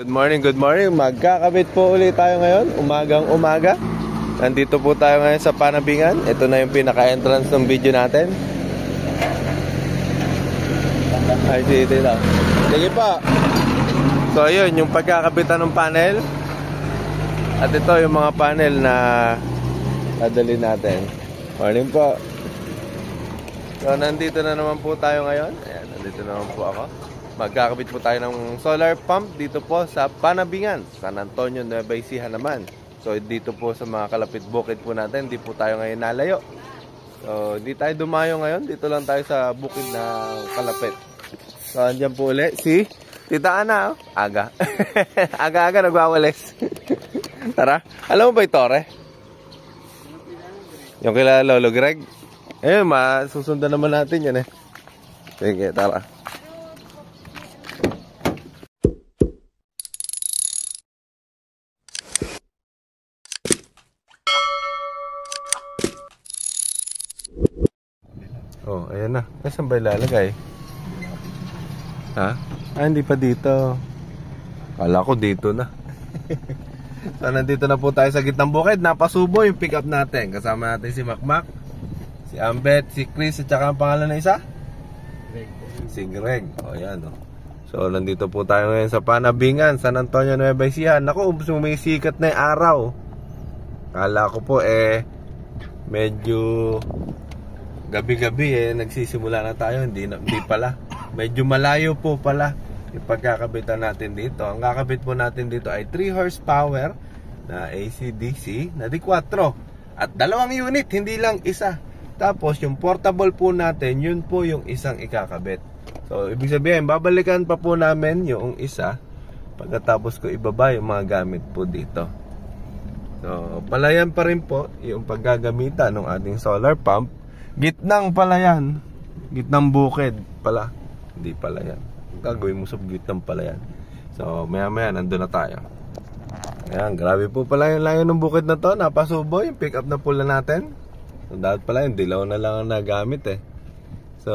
Good morning, good morning. Magkakabit po ulit tayo ngayon, umagang umaga. Nandito po tayo ngayon sa Panabingan. Ito na yung pinaka-entrance ng video natin. Ay, sige lang. Sige po. So, ayun, yung pagkakabitan ng panel. At ito yung mga panel na dadali natin. Morning po. So, nandito na naman po tayo ngayon. Ayan, nandito naman po ako. Magkakabit po tayo ng solar pump dito po sa Panabingan, San Antonio, Nueva Ecija naman. So dito po sa mga kalapit bukid po natin, hindi po tayo ngayon nalayo. So hindi tayo dumayo ngayon, dito lang tayo sa bukid na kalapit. So andyan po ulit si Tita Ana, oh. Aga. Aga-aga nagwawalis. Tara, alam mo ba ito, Tore? Yung kila Lolo Greg? Eh, masusundan naman natin yan eh. Sige, tara. Oh, ayan na. Saan ba ilalagay? Ha? Ah, hindi pa dito. Kala ko dito na. So, nandito na po tayo sa gitnang bukid. Napasubo yung pick up natin. Kasama natin si Macmac, si Ambet, si Chris, at saka ang pangalan na isa? Greg. Si Greg. O, yan o. So, nandito po tayo ngayon sa Panabingan, San Antonio, Nueva Ecija. Naku, sumisikat na yung araw. Kala ko po medyo gabi-gabi nagsisimula na tayo. Hindi pala. Medyo malayo po pala yung pagkakabitan natin dito. Ang kakabit po natin dito ay 3 horsepower na AC/DC na D4 at 2 unit, hindi lang isa. Tapos yung portable po natin, yun po yung isang ikakabit. So ibig sabihin, babalikan pa po namin yung isa pagkatapos ko ibaba yung mga gamit po dito. So palayan pa rin po yung paggagamitan ng ating solar pump. Gitnang pala yan. Gitnang bukid pala. Hindi pala yan. Gagawin mo sa gitnang pala yan. So maya maya nandun na tayo. Ayan, grabe po pala yung layo ng bukid na to. Napasubo yung pick up na pula natin. So dapat pala yung dilaw na lang ang nagamit eh. So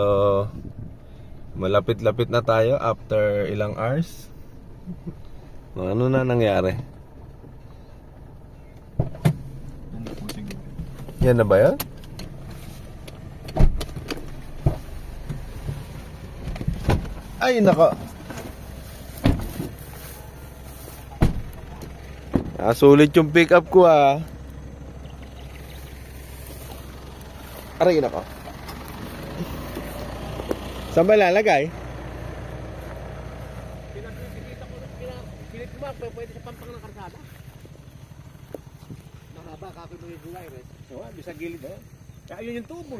malapit-lapit na tayo after ilang hours. Ano na nangyari? Yan na ba yan? Ay, nako. Sulit yung pick up ko ah. Aray, nako. Saan ba lalagay? Pilit mo ba? Pwede sa pampang ng karsada? Nakaba, kapit mo yung gulay, right? Oo, bisa gilid eh. Kaya yun yung tubo.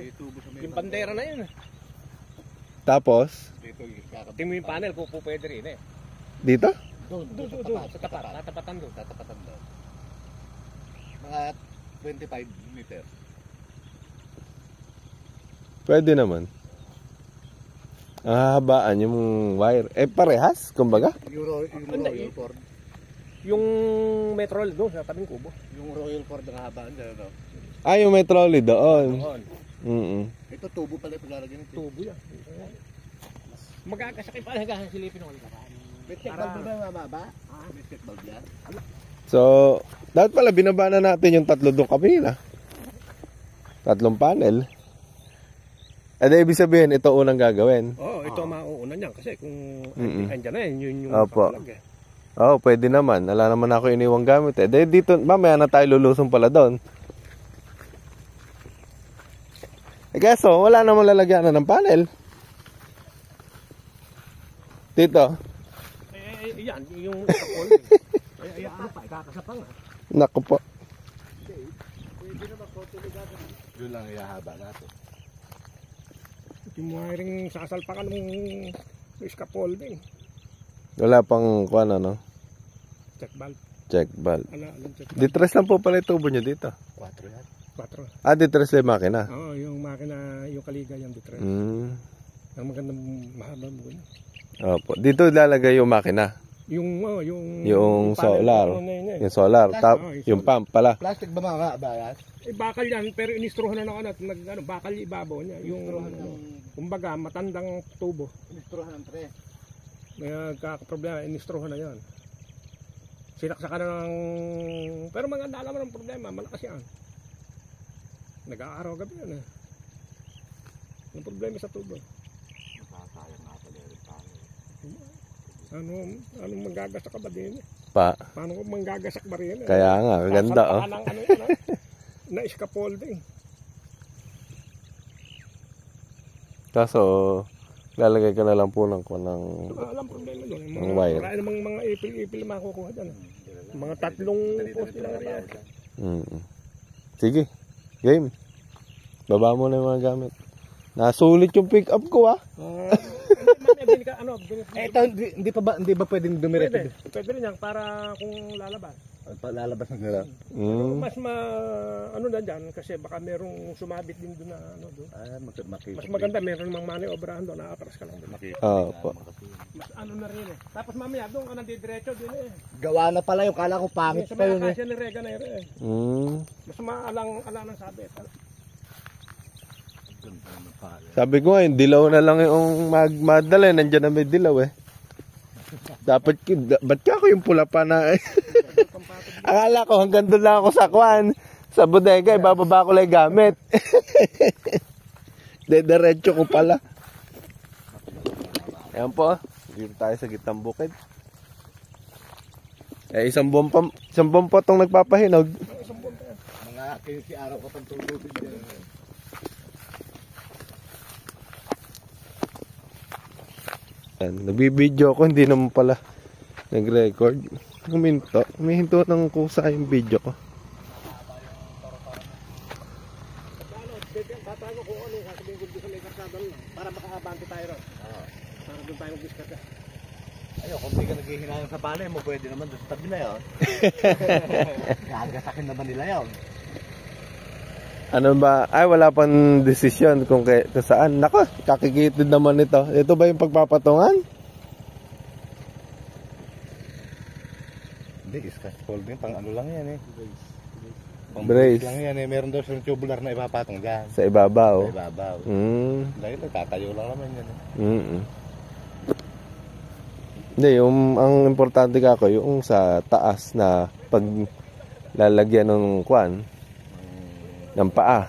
Yung bandera na yun. Tapos? Tingin mo yung panel kung pwede rin eh. Dito? Doon, sa tapat. Tatapatan doon. Mga 25 meter. Pwede naman. Ang hahabaan yung wire. Parehas, kumbaga? Royal Ford. Yung Metrol doon sa tabing kubo. Yung Royal Ford ang hahabaan. Ah, yung may trolley doon. Ito tubo pala yung paglalagyan nito. Tubo yan. Magkakasakin pa hanggang silipin ng ulit. Metric bulb ba yung mababa? Metric bulb yan. So, dapat pala binaba na natin yung 3 doon kabila. 3 panel. Ibig sabihin, ito unang gagawin. Oo, ito ang mauuna niyan. Kasi kung andyan na yun yung Opo. papalag eh. Oo, pwede naman. Wala naman ako iniwang gamit eh. Dito, mamaya na tayo lulusong pala doon. Kaso, wala namang lalagyan na ng panel. Dito. Yan, yung kapol. Ano pa, kakasapang ah. Naku po. Pwede na magkotiligan. Yun lang ihahaba natin. Yung wiring sasalpakan ng scaffolding. Wala pang kuwan ano? Check valve. Check valve. Anong check valve? Ditres lang po pala yung tubo nyo dito. 4 yan. 4. Ah, ditres lang yung makina. Oo, yung makina, yung kaligay yung detress. Ang magandang mahaba mo yun. Opo. Dito ilalagay yung makina. Yung solar. Yung solar. Yung pump pala. Plastic ba mga ba yan? Bakal yan, pero inistruhan na ako bakal ibabaw niya. Yung, kumbaga, matandang tubo. Inistruhan ng 3. May kakaproblema, inistruhan na yan. Sinaksakan na ng... Pero maganda alam mo ng problema, malakas yan. Nag-aaraw gabi yan eh. Ang problema sa tubo. Nakasayang nga pala rin tayo. Anong manggagasak ka ba din? Paano ko manggagasak ba rin? Kaya nga, ganda oh. Ng ano yan ha? Na scaffolding. Kaso, lalagay ka na lang po ng Alam problema doon. Mga wire. Marami namang mga ipil-ipil makukuha dyan. Mga 3 poste lang yan. Sige, game. Baba mo na yung mga gamit. Nasulit yung pick up ko ah. Ito, hindi ba pwedeng dumiretso? Pwede rin yan para kung lalabas. Lalabas na nila. Mas ano na dyan kasi baka merong sumabit din doon na ano doon. Mas maganda meron mang maniobrahan doon, naatras ka lang doon. Opo. Mas ano na rin eh. Tapos mamaya doon ka nandidiretso din eh. Gawa na pala yung kala ko pangit pa yun eh. Kasi ni Rega na yun eh. Mas maalang ng sabit. Sabi ko nga, yung dilaw na lang yung magmadala. Nandiyan na may dilaw eh. Dapat, ba't ka ako yung pula pa na eh? Akala ko hanggang doon lang ako sa kwan. Sa bodega, ibababa ko lang gamit. Diretso ko pala. Ayan po, dito tayo sa gitang bukid. Eh, isang buwan pa itong nagpapahinog. Mga kinisi araw ko pang tulubin dyan. Nagbibideo ako, hindi naman pala nag-record. Humihinto ng kusa yung video ko. Tatago kung ano, sasabihin ko doon sa may karsada lang. Para makakabante tayo ron. Para doon tayo mag-discard. Ayun, kung hindi ka naghihinayang sa palay mo, pwede naman doon sa tabi na yun. Gagasakin naman nila yun. Ano ba? Ay, wala pang desisyon kung saan. Nako, kakikitid naman ito. Ito ba yung pagpapatungan? Hindi, scaffolding, pang ano lang yan eh. Pang brace lang yan eh. Meron daw siyang tubular na ipapatong dyan. Sa ibabaw. Sa ibabaw. Dahil tatayo lang naman yan eh. Hindi, ang importante kako, yung sa taas na pag lalagyan ng kwan, ng paa.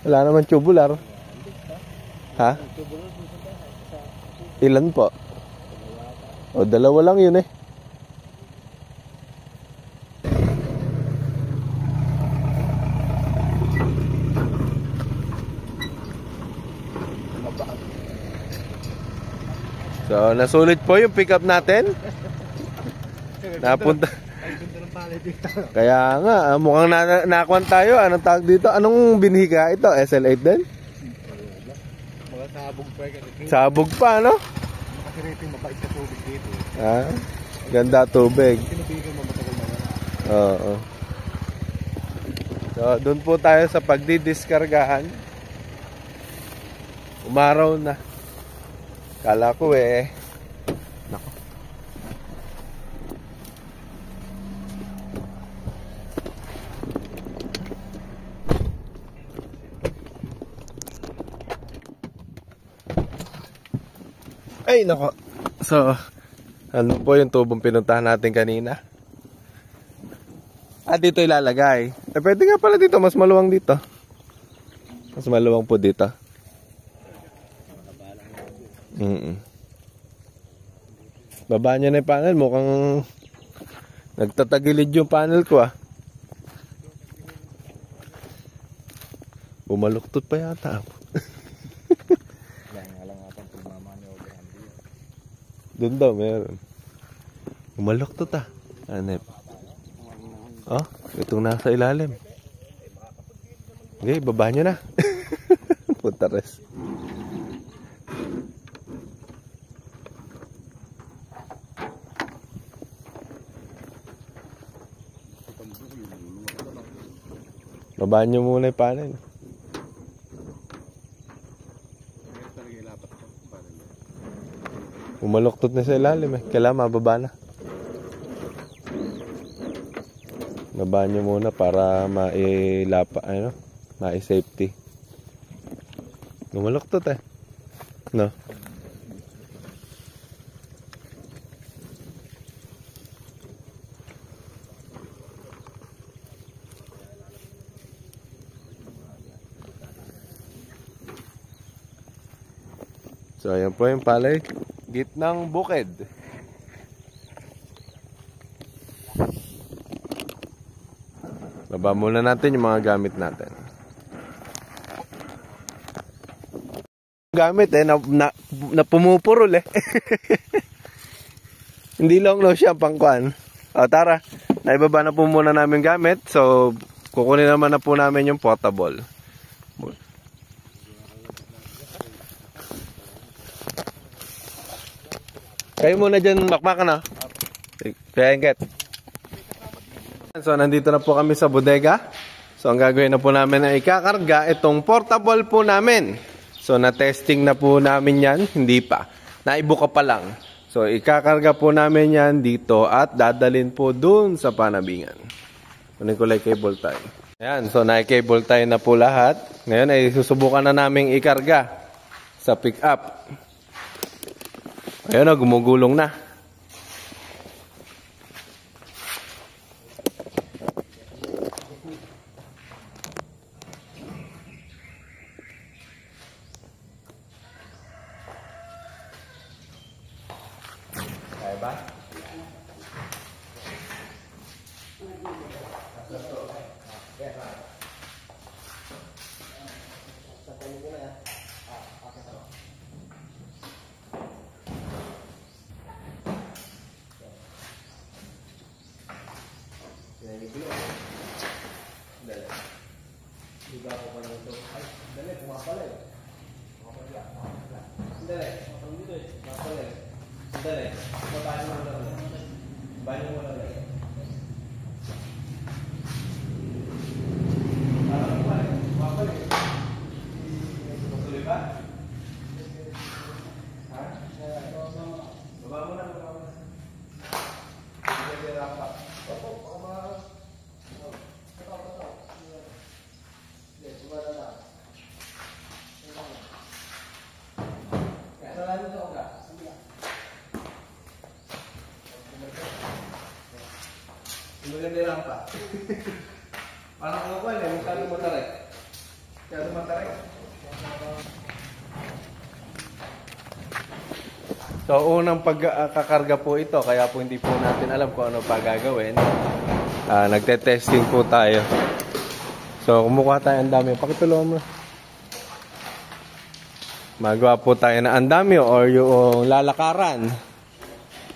Wala naman tubular. Ha? Ilan po? O, 2 lang yun eh. So, nasulit po yung pick up natin. Napunta. Kaya nga, mukhang nakakuan tayo. Anong tawag dito? Anong binhi ka ito? SL8 din? Mga sabog pa eh. Sabog pa, no? Kasi rating mabait sa tubig dito. Ah, ganda tubig. Sinubigan mo matagal na wala. Oo. So, doon po tayo sa pagdidiskargahan. Umaraw na. Kala ko eh. Nako. Ay, nako. So, ano po yung tubong pinuntahan natin kanina? Ah, dito ilalagay. Eh, pwede nga pala dito. Mas maluwang dito. Mas maluwang po dito. Baba niya na yung panel. Mukhang nagtatagilid yung panel ko ah. Bumaluktot pa yata ako. Doon daw meron. Bumaluktot ah. Anep. Oh, itong nasa ilalim. Okay, baba niyo na. Punta res. Babaan nyo muna yung panel. Umaluktot na sa ilalim eh. Kailangan mababa na. Babaan nyo muna para mailapa, ano, mai-safety. Umaluktot eh. No? So ayan po yung palay. Gitnang bukid. Baba muna natin yung mga gamit natin. Gamit na pumupurol eh. Hindi long siya pangkuan. O tara, naibaba na po muna namin gamit. So kukunin naman na po namin yung portable. Kayo muna dyan, makmakan na. Kaya inget. So nandito na po kami sa bodega. So ang gagawin na po namin ay ikakarga itong portable po namin. So na-testing na po namin yan, hindi pa. Naibuka pa lang. So ikakarga po namin yan dito at dadalhin po dun sa panabingan. Kunin ko lang cable tie. Ayan, so na-cable tie na po lahat. Ngayon ay susubukan na naming ikarga sa pick up. Ayun na, gumugulong na. Kaya ba? Maganda lang pa. Parang ako ko eh, masyado matarik. Masyado matarik. So unang pagkakarga po ito, kaya po hindi po natin alam kung ano pa gagawin. Nagte-testing po tayo. So kumukuha tayo ang dami. Pakitulungan mo. Magawa po tayo na andamyo or yung lalakaran.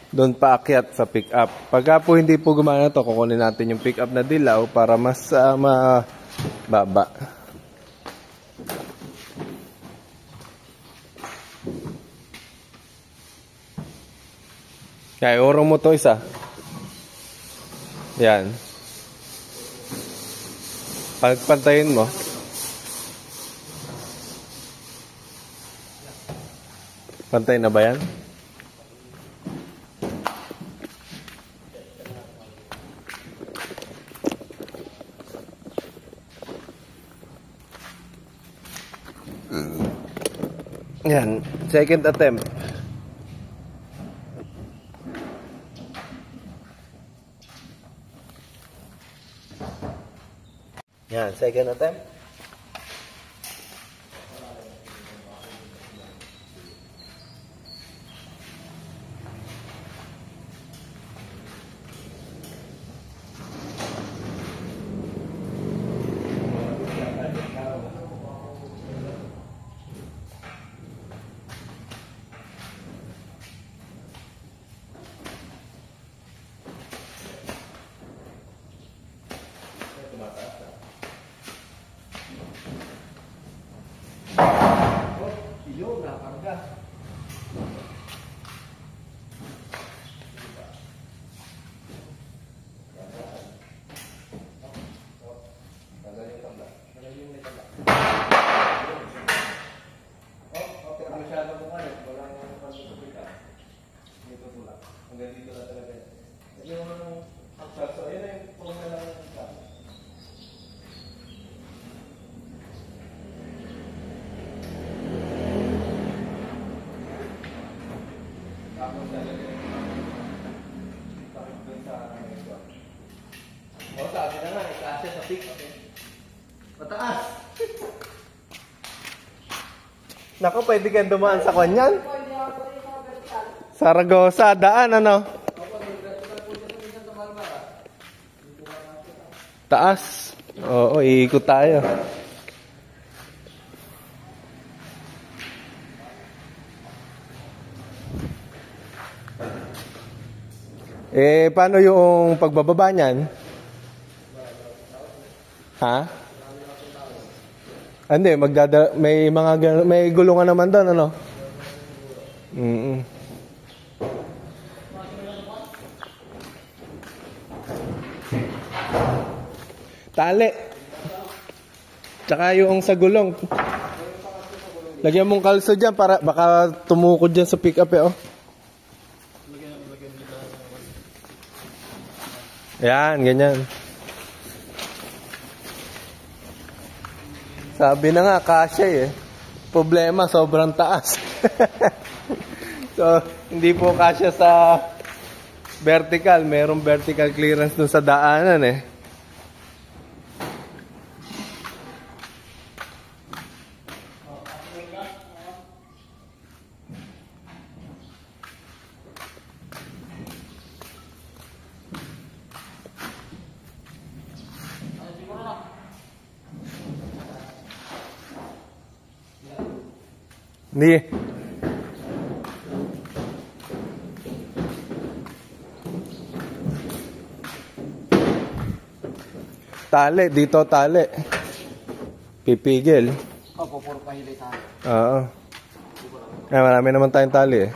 Doon paakyat sa pick up. Pagka po hindi po gumana to, kukunin natin yung pick up na dilaw para mas mababa. Kaya urong mo to isa. Yan. Pagpantayin mo. Pantay na ba yan? Yan, second attempt. Yan, second attempt. Mataas. Naku, pwede kang dumaan sa kanyan. Saragosa, daan ano? Taas. Oo, iikot tayo. Paano yung pagbababa niyan? Ha? Hindi, may gulungan naman doon, ano? Tali. Tsaka yung sa gulong. Lagyan mong kalso dyan para baka tumukod dyan sa pick up oh. Yan, ganyan. Sabi na nga, kasya eh. Problema, sobrang taas. So, hindi po kasya sa vertical. Merong vertical clearance dun sa daanan eh. Hindi. Tali, dito tali. Pipigil. Opo, puro pahili tayo. Oo. Marami naman tayong tali eh.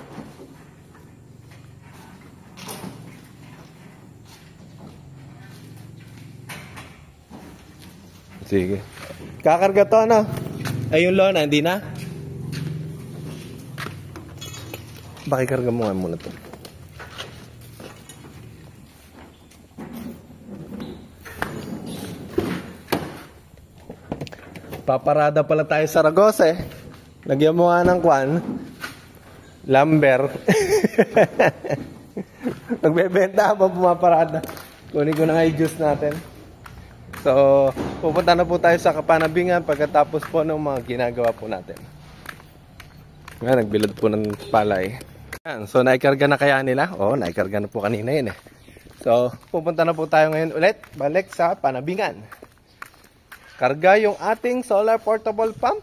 Sige. Kakarga to ano? Ay yung lona, hindi na? Pakikarga mo nga muna to. Paparada pala tayo sa Saragosa eh. Lagyan mo nga ng kwan. Lumber. Nagbebenta habang pumaparada. Kunin ko na nga yung juice natin. So, pupunta na po tayo sa Kapanabingan pagkatapos po ng mga ginagawa po natin. Nga, nagbilad po ng palay. Yan. So, naikarga na kaya nila? Oo, naikarga na po kanina yun eh. So, pupunta na po tayo ngayon ulit. Balik sa Panabingan. Karga yung ating solar portable pump.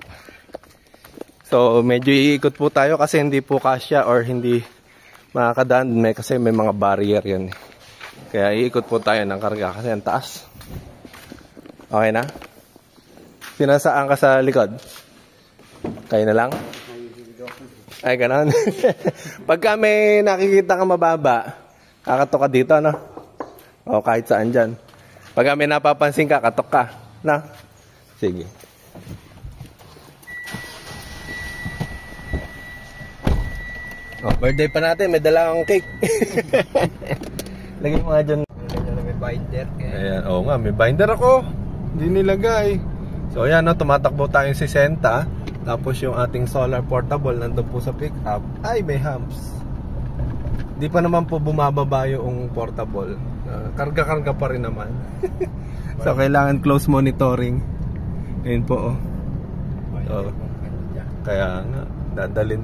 So, medyo iikot po tayo kasi hindi po kasya or hindi makakadaan. Kasi may mga barrier yan. Kaya iikot po tayo ng karga kasi ang taas. Okay na? Sinasaan ka sa likod? Kayo na lang? Ay, ganon. Pagka may nakikita ka mababa, kakatok ka dito, no? O kahit saan dyan. Pagka may napapansin ka, katok ka. Na? Sige. Oh, birthday pa natin, may dala akong cake. Lagay mo nga dyan. May binder. Ayan, oo nga, may binder ako. Hindi nilagay. So ayan, no, tumatakbo tayong 60. Tapos yung ating solar portable nandun po sa pick up. Ay, may humps. Di pa naman po bumababa yung portable. Karga-karga pa rin naman. So kailangan close monitoring. Ayun po oh. So, kaya nga, dadalhin.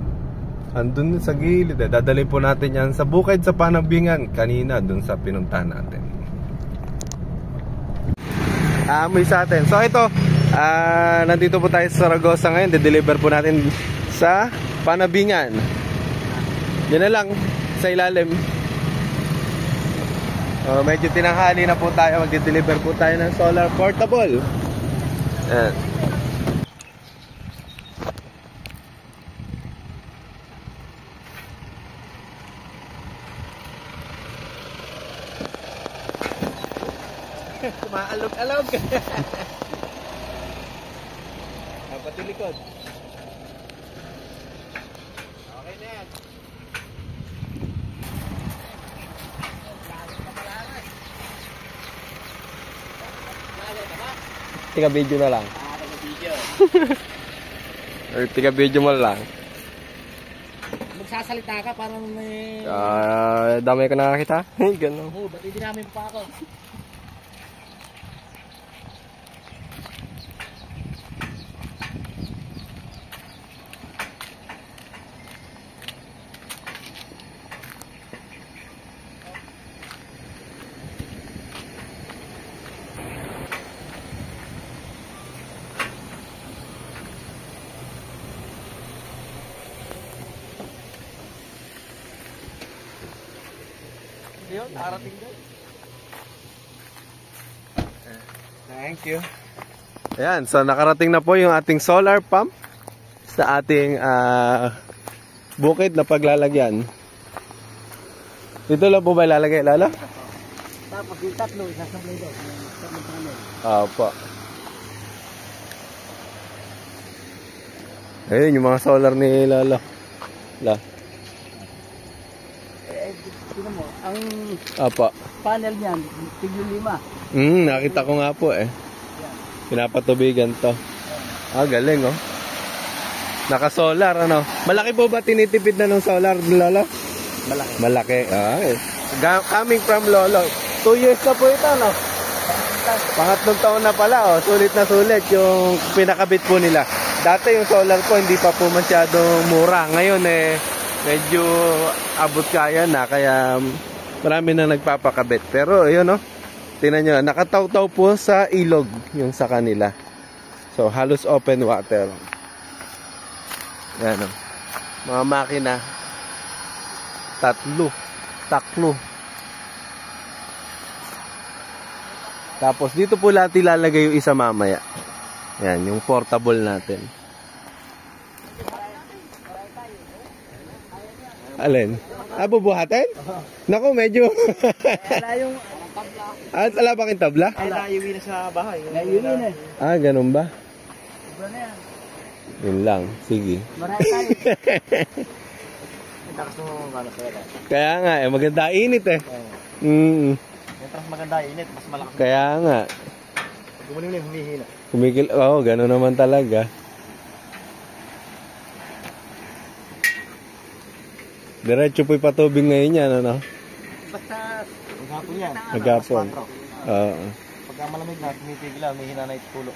Andun sa gilid eh. Dadalhin po natin yan sa bukid sa Panabingan. Kanina dun sa pinuntahan natin. Amoy sa atin. So ito, nandito po tayo sa Saragosa ngayon. De-deliver po natin sa Panabingan. Yan na lang, sa ilalim. Medyo tinanghali na po tayo. Mag-deliver po tayo ng solar portable. Yan. Kumaalog-alog. Pati likod. Okay na yan. Tiga video na lang. Tiga video. Or tiga video mo lang. Magsasalita ka parang may... Damay ka nakakita? Ganun. Oo, ba't hindi namin pa ako? Ayun, nakarating doon. Thank you. Ayan, so nakarating na po yung ating solar pump sa ating bukid na paglalagyan. Dito lang po ba ilalagay, Lalo? Tapos yung tatlo, isasablay doon. Opo. Ayun, yung mga solar ni Lolo. Sino mo, ang Opo. panel niyan, tigil 5. Nakita ko nga po eh. Pinapatubigan to. Galing oh. Naka-solar ano. Malaki po ba tinitipid na ng solar, Lolo? Malaki. Malaki. Coming from Lolo. 2 years na po ito, no? Pangatlong taon na pala, oh. Sulit na sulit yung pinakabit po nila. Dati yung solar po, hindi pa po masyadong mura. Ngayon, medyo abot kaya na. Kaya marami na nagpapakabit. Pero, yun, no? Tingnan nyo, nakataw-taw po sa ilog yung sa kanila. So, halos open water. Yan, no? Mga makina. Taklo. Tapos dito po lahat ilalagay yung isa mamaya. Yan, yung portable natin. Alin? Bubuhatin? Naku, medyo. Wala yung tabla. Wala ba kayong tabla? Ay, naiuwi na sa bahay. Naiuwi na. Ganun ba? Iba na yan. Yun lang, sige. Marami tayo. Takas mo gano'n sa'yo. Kaya nga, maganda init eh. Yung takas maganda init, mas malakas. Kaya nga. Gumaling na yung humihina. Kumikil, gano'n naman talaga. Diretso po'y patubig ngayon yan, ano? Basta, maghapon yan. Maghapon. Oo. Pagka malamig na, tumitigil lang, humihina na yung pulo.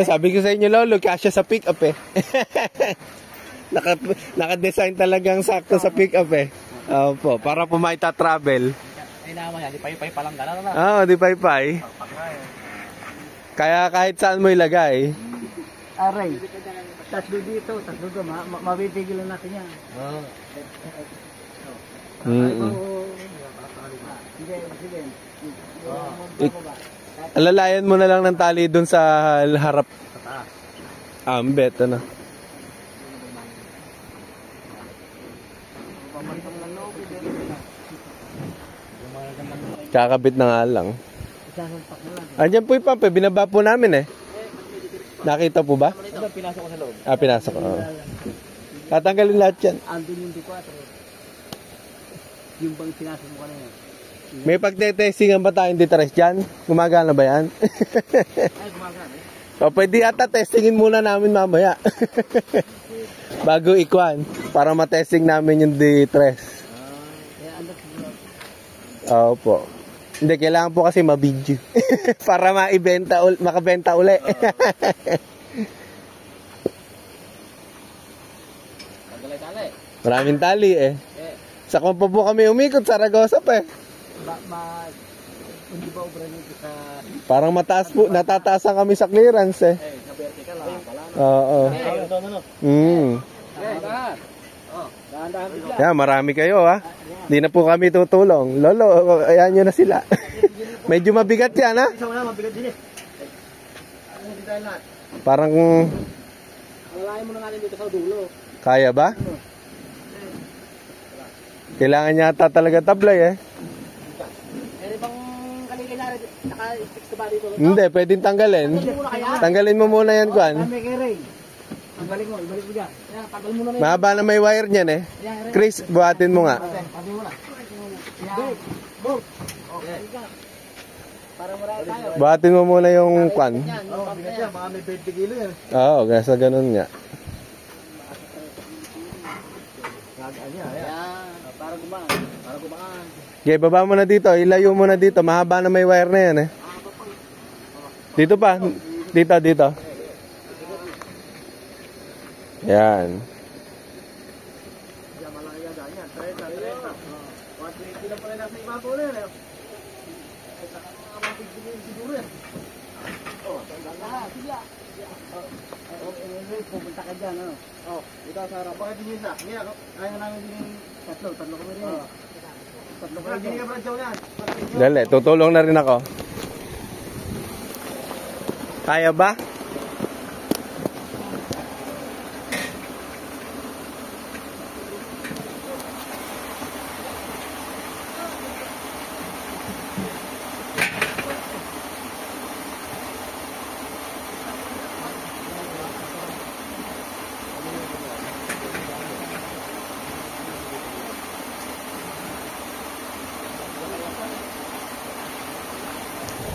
Sabi ko sa inyo, Lolo, kasya sa pick-up eh. Naka-design talagang sakto sa pick-up eh. Opo, para po maita-travel. Ay naman yan, di pay-pay pa lang gano'n na. Di pay-pay. Kaya kahit saan mo ilagay. Aray, tatlo dito, tatlo doon, mabitigilan natin yan. Sige. Alalayan mo na lang ng tali dun sa harap. Ambet, ano? Kakabit na nga lang. Andiyan po yung pump eh. Binaba po namin eh. Nakita po ba? Pinasok ko sa loob. Pinasok ko. Tatanggalin lahat yan. Andun yung D4. Yung bang pinasok mo kanina. May pagte-testingan ba tayong D3 dyan? Gumagana ba yan? Ay, gumagana eh. O, pwede ata testingin muna namin mamaya. Bago ikwan. Para matesting namin yung D3. Opo. Hindi, kailangan po kasi mabidyo. Para makabenta uli. Maraming tali eh. Sa kumpa po kami umikot, Saragossa pa eh. Hindi ba obra nito sa... Parang mataas po, natatasan kami sa clearance eh. Sa vertical lang. Oo. Yeah, marami kayo ha. Hindi na po kami tutulong. Lolo, ayan nyo na sila. Medyo mabigat yan ha. Mabigat din eh. Parang... Alalayan mo na natin dito sa dulo. Kaya ba? Kailangan yata talaga tablay eh. Bang kaligay na rin, naka-fix ka ba dito? Hindi, pwedeng tanggalin. Tanggalin mo muna yan, Kwan. Tanggalin mo, ibalik mo dyan. Tanggal mo na. Mahaba na may wire niyan eh. Chris, buhatin mo nga. Tanggal mo na. Bolt. Okay. Para marami tayo. Buhatin mo muna yung Kwan. Bigat yan, baka may 20 kilo yan. Oo, kaya ganun nga. Para gumaan. Para gumaan. Okay, baba mo na dito. Ilayo mo na dito. Mahaba na may wire na yan eh. Dito pa. Dito. Yan. Pupunta ka dyan, ano? Oo, dito sa harap. Bakit din yun na? Kaya namin din tatlo kami rin. Tatlo kami rin. Hindi ka brad yan. Dali, tutulong na rin ako. Kaya ba?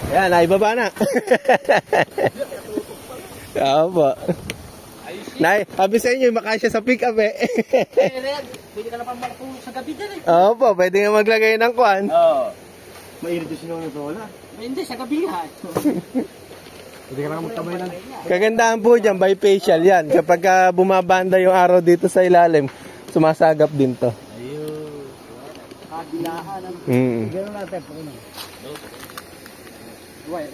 Yan, naibaba na. Opo. Nay, sabi sa inyo, makasya sa pick up eh. Pwede ka na pang malapulog sa gabi dyan eh. Opo, pwede nga maglagay ng kwan. Oo. Mainit yung sinunod sa wala. Hindi, sa gabi nga. Pwede ka na magtamay lang. Kagandahan po dyan, bifacial yan. Kapag bumabanda yung araw dito sa ilalim, sumasagap din to. Ayun. Kabilaan. Gano'n natin po na. Ruway.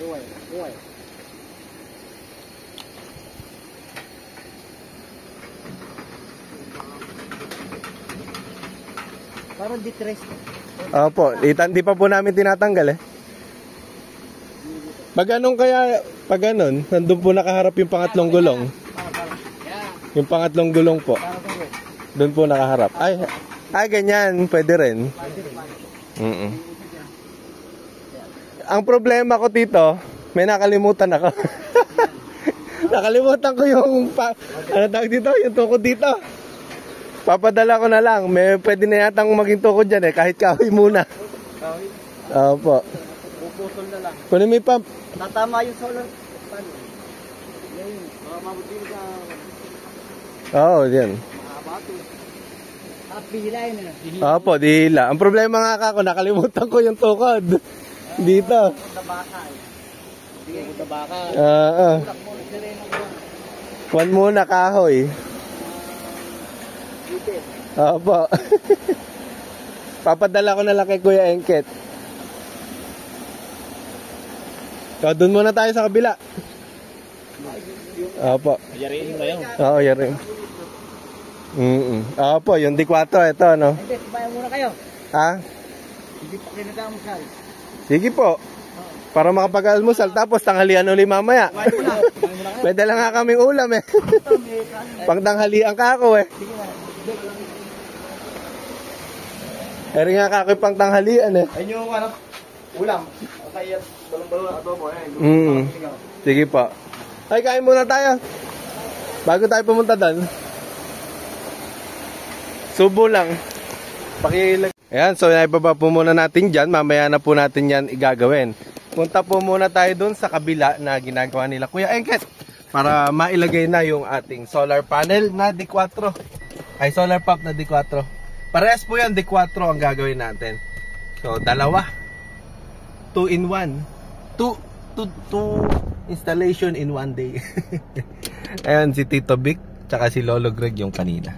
Parang distress. Opo, di pa po namin tinatanggal eh. Pag ganun, nandun po nakaharap yung pangatlong gulong. Yung pangatlong gulong po. Doon po nakaharap. Ay ganyan, pwede rin. Ang problema ko dito, may nakalimutan ako. Nakalimutan ko yung ano tawag dito, yung tukod dito. Papadala ko na lang. May pwede na yatang maging tukod dyan eh, kahit kahoy muna. Kahoy? Opo. Puputol na lang. Kunin mo yung pump. Tatama yung solar panel. Ngayon, mabuti ka. Oo, yan. Mabato. At bihila yun eh. Opo, dihila. Ang problema nga ako, nakalimutan ko yung tukod. Dito. Punta baka eh. Hindi punta baka. One muna kahoy. Opo. Papadala ko na lang kay Kuya Engket. So, doon muna tayo sa kabila. Opo. Yariin mo na yun. Oo, yariin. Opo, yung D4 ito, no? Hindi, kumain muna kayo. Ha? Hindi pa kayo nag-amusal. Sige po. Para makapag-almusal, tapos tanghalian ulit mamaya. Pwede lang nga kaming ulam eh. Pangtanghalian ka ako eh. Eri nga ka ako pang tanghalian eh. Ayun yung ano, ulam. Kaya balong-balong na adobo eh. Sige po. Ay, kain muna tayo. Bago tayo pumunta doon. Subo lang. Pakilag. Ayan, so naibaba po muna natin dyan. Mamaya na po natin yan igagawin. Punta po muna tayo doon sa kabila na ginagawa nila Kuya Engket. Para mailagay na yung ating solar panel na D4. Ay, solar pump na D4. Parehas po yan, D4 ang gagawin natin. So, dalawa. 2 in 1. 2 installation in 1 day. Ayan, si Tito Vic, tsaka si Lolo Greg yung kanina.